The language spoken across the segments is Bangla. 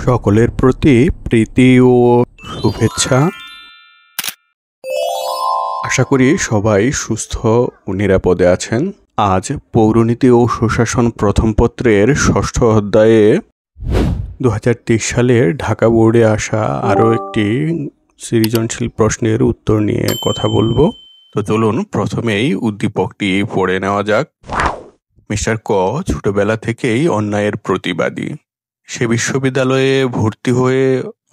সকলের প্রতি প্রীতি ও শুভেচ্ছা। আশা করি সবাই সুস্থ ও নিরাপদে আছেন। আজ পৌরনীতি ও সুশাসন প্রথম পত্রের ৬ষ্ঠ অধ্যায়ে ২০২৩ সালের ঢাকা বোর্ডে আসা আরও একটি সৃজনশীল প্রশ্নের উত্তর নিয়ে কথা বলবো। তো চলুন প্রথমেই উদ্দীপকটি পড়ে নেওয়া যাক। মিস্টার ক ছোটবেলা থেকেই অন্যায়ের প্রতিবাদী। সে বিশ্ববিদ্যালয়ে ভর্তি হয়ে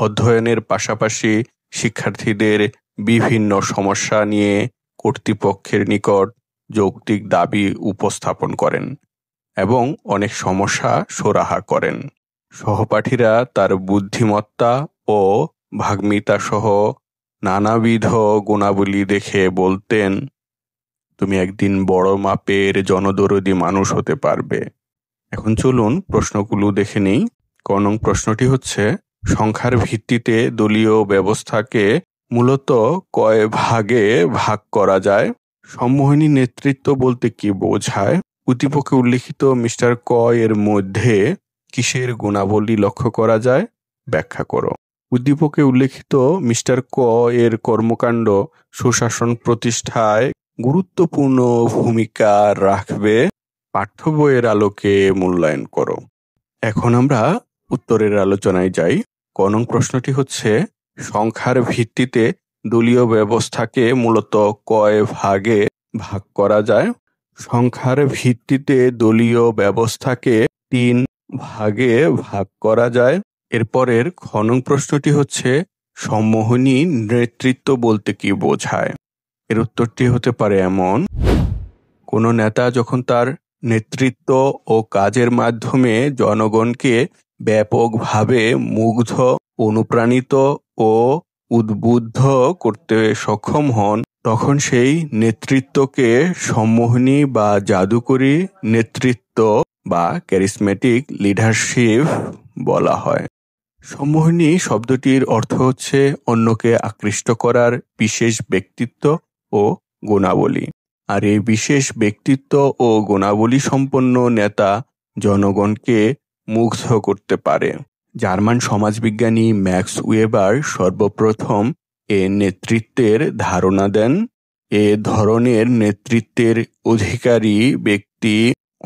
অধ্যয়নের পাশাপাশি শিক্ষার্থীদের বিভিন্ন সমস্যা নিয়ে কর্তৃপক্ষের নিকট যৌক্তিক দাবি উপস্থাপন করেন এবং অনেক সমস্যা সুরাহা করেন। সহপাঠীরা তার বুদ্ধিমত্তা ও ভাগ্মিতা সহ নানাবিধ গুণাবলী দেখে বলতেন, তুমি একদিন বড় মাপের জনদরদী মানুষ হতে পারবে। এখন চলুন প্রশ্নগুলো দেখে নিই। ক নং প্রশ্নটি হচ্ছে, সংখ্যার ভিত্তিতে দলীয় ব্যবস্থাকে মূলত কয় ভাগে ভাগ করা যায়? সম্মোহনী নেতৃত্ব বলতে কি বোঝায়? উদ্দীপকে উল্লিখিত মিস্টার ক এর মধ্যে কিসের গুণাবলী লক্ষ্য করা যায়? ব্যাখ্যা করো। উদ্দীপকে উল্লিখিত মিস্টার ক এর কর্মকাণ্ড সুশাসন প্রতিষ্ঠায় গুরুত্বপূর্ণ ভূমিকা রাখবে। পাঠ্য বইয়ের আলোকে মূল্যায়ন করো। এখন আমরা উত্তরের আলোচনায় যাই। ক নং প্রশ্নটি হচ্ছে, সংখ্যার ভিত্তিতে দলীয় ব্যবস্থাকে মূলত কয় ভাগে ভাগ করা যায়? সংখ্যার ভিত্তিতে দলীয় ব্যবস্থাকে 3 ভাগে ভাগ করা যায়। এরপরের খ নং প্রশ্নটি হচ্ছে, সম্মোহনী নেতৃত্ব বলতে কি বোঝায়? এর উত্তরটি হতে পারে এমন, কোনো নেতা যখন তার নেতৃত্ব ও কাজের মাধ্যমে জনগণকে ব্যাপকভাবে মুগ্ধ, অনুপ্রাণিত ও উদ্বুদ্ধ করতে সক্ষম হন, তখন সেই নেতৃত্বকে সম্মোহনী বা জাদুকরী নেতৃত্ব বা ক্যারিসমেটিক লিডারশিপ বলা হয়। সম্মোহনী শব্দটির অর্থ হচ্ছে অন্যকে আকৃষ্ট করার বিশেষ ব্যক্তিত্ব ও গুণাবলী। আর এই বিশেষ ব্যক্তিত্ব ও গুণাবলী সম্পন্ন নেতা জনগণকে মুগ্ধ করতে পারে। জার্মান সমাজবিজ্ঞানী ম্যাক্স ওয়েবার সর্বপ্রথম এ নেতৃত্বের ধারণা দেন। এ ধরনের নেতৃত্বের অধিকারী ব্যক্তি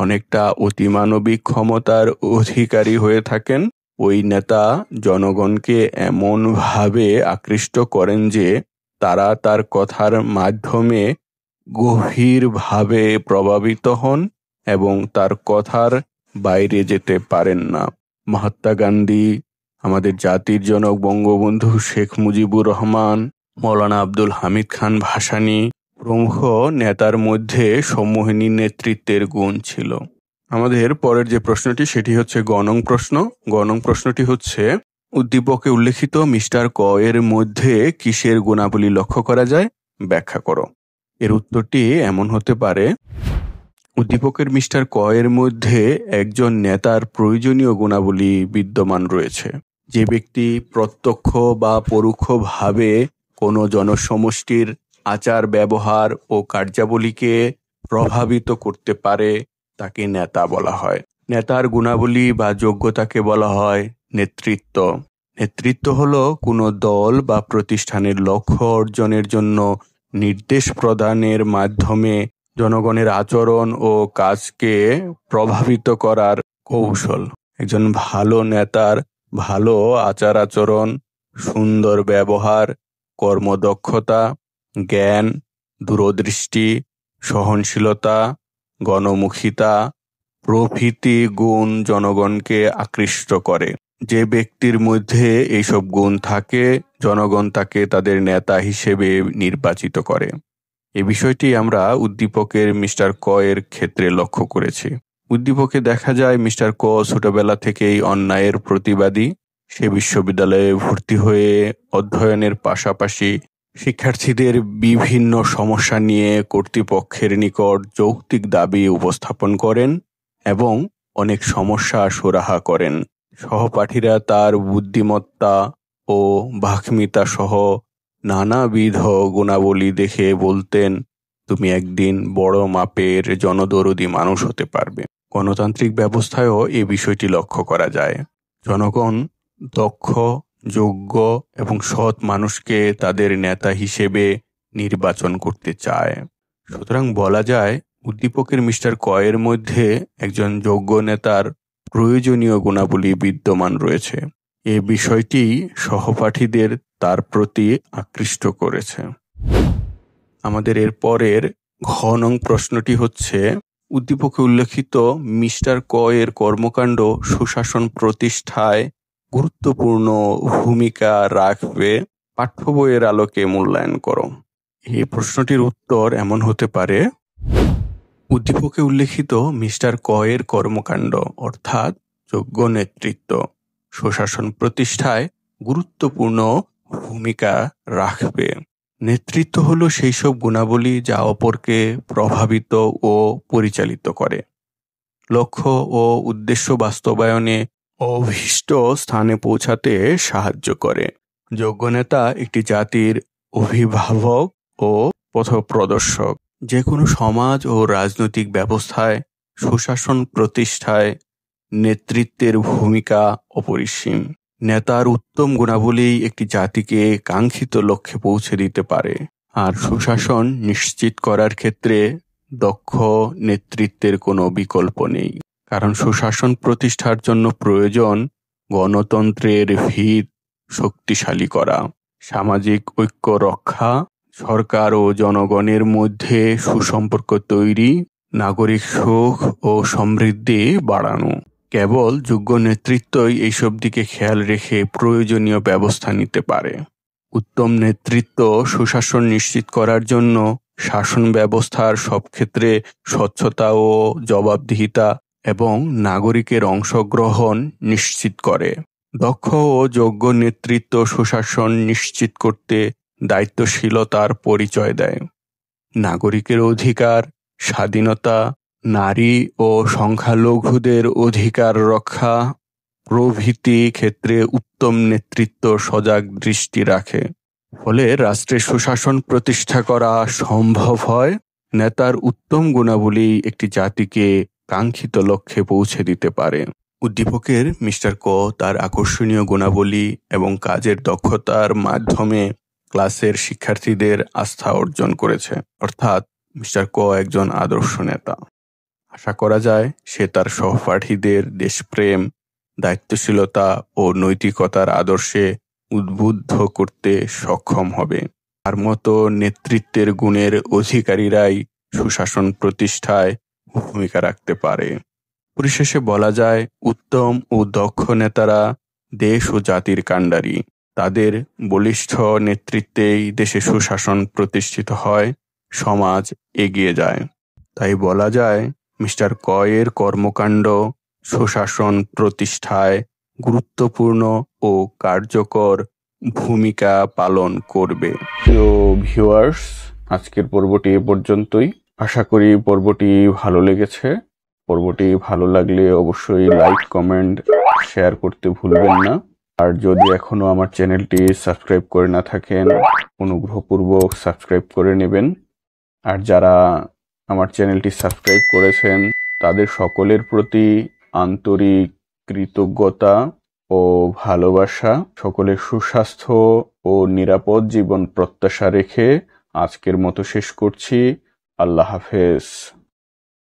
অনেকটা অতিমানবিক ক্ষমতার অধিকারী হয়ে থাকেন। ওই নেতা জনগণকে এমনভাবে আকৃষ্ট করেন যে তারা তার কথার মাধ্যমে গভীরভাবে প্রভাবিত হন এবং তার কথার বাইরে যেতে পারেন না। মহাত্মা গান্ধী, আমাদের জাতির জনক বঙ্গবন্ধু শেখ মুজিবুর রহমান, মৌলানা আব্দুল হামিদ খান ভাসানী প্রমুখ নেতার মধ্যে সম্মোহনী নেতৃত্বের গুণ ছিল। আমাদের পরের যে প্রশ্নটি সেটি হচ্ছে গ নং প্রশ্ন। গ নং প্রশ্নটি হচ্ছে, উদ্দীপকে উল্লেখিত মিস্টার ক এর মধ্যে কিসের গুণাবলী লক্ষ্য করা যায়? ব্যাখ্যা করো। এর উত্তরটি এমন হতে পারে, উদ্দীপকের মিস্টার ক এর মধ্যে একজন নেতার প্রয়োজনীয় গুণাবলী বিদ্যমান রয়েছে। যে ব্যক্তি প্রত্যক্ষ বা পরোক্ষভাবে কোনো জনসমষ্টির আচার ব্যবহার ও কার্যাবলীকে প্রভাবিত করতে পারে তাকে নেতা বলা হয়। নেতার গুণাবলী বা যোগ্যতাকে বলা হয় নেতৃত্ব। নেতৃত্ব হলো কোনো দল বা প্রতিষ্ঠানের লক্ষ্য অর্জনের জন্য নির্দেশ প্রদানের মাধ্যমে জনগণের আচরণ ও কাজকে প্রভাবিত করার কৌশল। একজন ভালো নেতার ভালো আচার আচরণ, সুন্দর ব্যবহার, কর্মদক্ষতা, জ্ঞান, দূরদৃষ্টি, সহনশীলতা, গণমুখিতা প্রভৃতি গুণ জনগণকে আকৃষ্ট করে। যে ব্যক্তির মধ্যে এইসব গুণ থাকে, জনগণ তাকে তাদের নেতা হিসেবে নির্বাচিত করে। এই বিষয়টি আমরা উদ্দীপকের মিস্টার ক এর ক্ষেত্রে লক্ষ্য করেছি। উদ্দীপকে দেখা যায় মিস্টার ক ছোটবেলা থেকেই অন্যায়ের প্রতিবাদী। সে বিশ্ববিদ্যালয়ে ভর্তি হয়ে অধ্যয়নের পাশাপাশি শিক্ষার্থীদের বিভিন্ন সমস্যা নিয়ে কর্তৃপক্ষের নিকট যৌক্তিক দাবি উপস্থাপন করেন এবং অনেক সমস্যা সুরাহা করেন। সহপাঠীরা তার বুদ্ধিমত্তা ও ভাগ্মিতা সহ নানাবিধ গুণাবলী দেখে বলতেন, তুমি একদিন বড় মাপের জনদরদী মানুষ হতে পারবে। গণতান্ত্রিক ব্যবস্থায়ও এই বিষয়টি লক্ষ্য করা যায়। জনগণ দক্ষ, যোগ্য এবং সৎ মানুষকে তাদের নেতা হিসেবে নির্বাচন করতে চায়। সুতরাং বলা যায় উদ্দীপকের মিস্টার কয়ের মধ্যে একজন যোগ্য নেতার প্রয়োজনীয় গুণাবলী বিদ্যমান রয়েছে। এ বিষয়টি সহপাঠীদের তার প্রতি আকৃষ্ট করেছে। আমাদের এর পরের ঘ নং প্রশ্নটি হচ্ছে, উদ্দীপকে উল্লেখিত মিস্টার কয়ের কর্মকাণ্ড সুশাসন প্রতিষ্ঠায় গুরুত্বপূর্ণ ভূমিকা রাখবে, পাঠ্য বইয়ের আলোকে মূল্যায়ন করো। এই প্রশ্নটির উত্তর এমন হতে পারে, উদ্দীপকে উল্লেখিত মিস্টার কয়ের কর্মকাণ্ড অর্থাৎ যোগ্য নেতৃত্ব সুশাসন প্রতিষ্ঠায় গুরুত্বপূর্ণ ভূমিকা রাখবে। নেতৃত্ব হলো সেই সব গুণাবলী যা অপরকে প্রভাবিত ও পরিচালিত করে, লক্ষ্য ও উদ্দেশ্য বাস্তবায়নে অভীষ্ট স্থানে পৌঁছাতে সাহায্য করে। যোগ্য নেতা একটি জাতির অভিভাবক ও পথপ্রদর্শক। যে কোনো সমাজ ও রাজনৈতিক ব্যবস্থায় সুশাসন প্রতিষ্ঠায় নেতৃত্বের ভূমিকা অপরিসীম। নেতার উত্তম গুণাবলী একটি জাতিকে কাঙ্ক্ষিত লক্ষ্যে পৌঁছে দিতে পারে, আর সুশাসন নিশ্চিত করার ক্ষেত্রে দক্ষ নেতৃত্বের কোনো বিকল্প নেই। কারণ সুশাসন প্রতিষ্ঠার জন্য প্রয়োজন গণতন্ত্রের ভিত শক্তিশালী করা, সামাজিক ঐক্য রক্ষা, সরকার ও জনগণের মধ্যে সুসম্পর্ক তৈরি, নাগরিক সুখ ও সমৃদ্ধি বাড়ানো। কেবল যোগ্য নেতৃত্বই এইসব দিকে খেয়াল রেখে প্রয়োজনীয় ব্যবস্থা নিতে পারে। উত্তম নেতৃত্ব সুশাসন নিশ্চিত করার জন্য শাসন ব্যবস্থার সব ক্ষেত্রে স্বচ্ছতা ও জবাবদিহিতা এবং নাগরিকের অংশগ্রহণ নিশ্চিত করে। দক্ষ ও যোগ্য নেতৃত্ব সুশাসন নিশ্চিত করতে দায়িত্বশীলতার পরিচয় দেয়। নাগরিকের অধিকার, স্বাধীনতা, নারী ও সংখ্যালঘুদের অধিকার রক্ষা প্রভৃতি ক্ষেত্রে উত্তম নেতৃত্ব সজাগ দৃষ্টি রাখে। ফলে রাষ্ট্রের সুশাসন প্রতিষ্ঠা করা সম্ভব হয়। নেতার উত্তম গুণাবলী একটি জাতিকে কাঙ্ক্ষিত লক্ষ্যে পৌঁছে দিতে পারে। উদ্দীপকের মিস্টার ক তার আকর্ষণীয় গুণাবলী এবং কাজের দক্ষতার মাধ্যমে ক্লাসের শিক্ষার্থীদের আস্থা অর্জন করেছে, অর্থাৎ মিস্টার ক একজন আদর্শ নেতা। আশা করা যায় সে তার সহপাঠীদের দেশপ্রেম, দায়িত্বশীলতা ও নৈতিকতার আদর্শে উদ্বুদ্ধ করতে সক্ষম হবে। তার মতো নেতৃত্বের গুণের অধিকারীরাই সুশাসন প্রতিষ্ঠায় ভূমিকা রাখতে পারে। পরিশেষে বলা যায় উত্তম ও দক্ষ নেতারা দেশ ও জাতির কাণ্ডারি। তাদের বলিষ্ঠ নেতৃত্বেই দেশে সুশাসন প্রতিষ্ঠিত হয়, সমাজ এগিয়ে যায়। তাই বলা যায় মিস্টার কয়ের কর্মকাণ্ড সুশাসন প্রতিষ্ঠায় গুরুত্বপূর্ণ ও কার্যকর ভূমিকা পালন করবে। প্রিয় ভিউয়ার্স, আজকের পর্বটি এ পর্যন্তই। আশা করি পর্বটি ভালো লেগেছে। পর্বটি ভালো লাগলে অবশ্যই লাইক, কমেন্ট, শেয়ার করতে ভুলবেন না। আর যদি এখনো আমার চ্যানেলটি সাবস্ক্রাইব করে না থাকেন, অনুগ্রহপূর্বক সাবস্ক্রাইব করে নেবেন। আর যারা আমার চ্যানেলটি সাবস্ক্রাইব করেছেন তাদের সকলের প্রতি আন্তরিক কৃতজ্ঞতা ও ভালোবাসা। সকলের সুস্বাস্থ্য ও নিরাপদ জীবন প্রত্যাশা রেখে আজকের মতো শেষ করছি। আল্লাহ হাফেজ।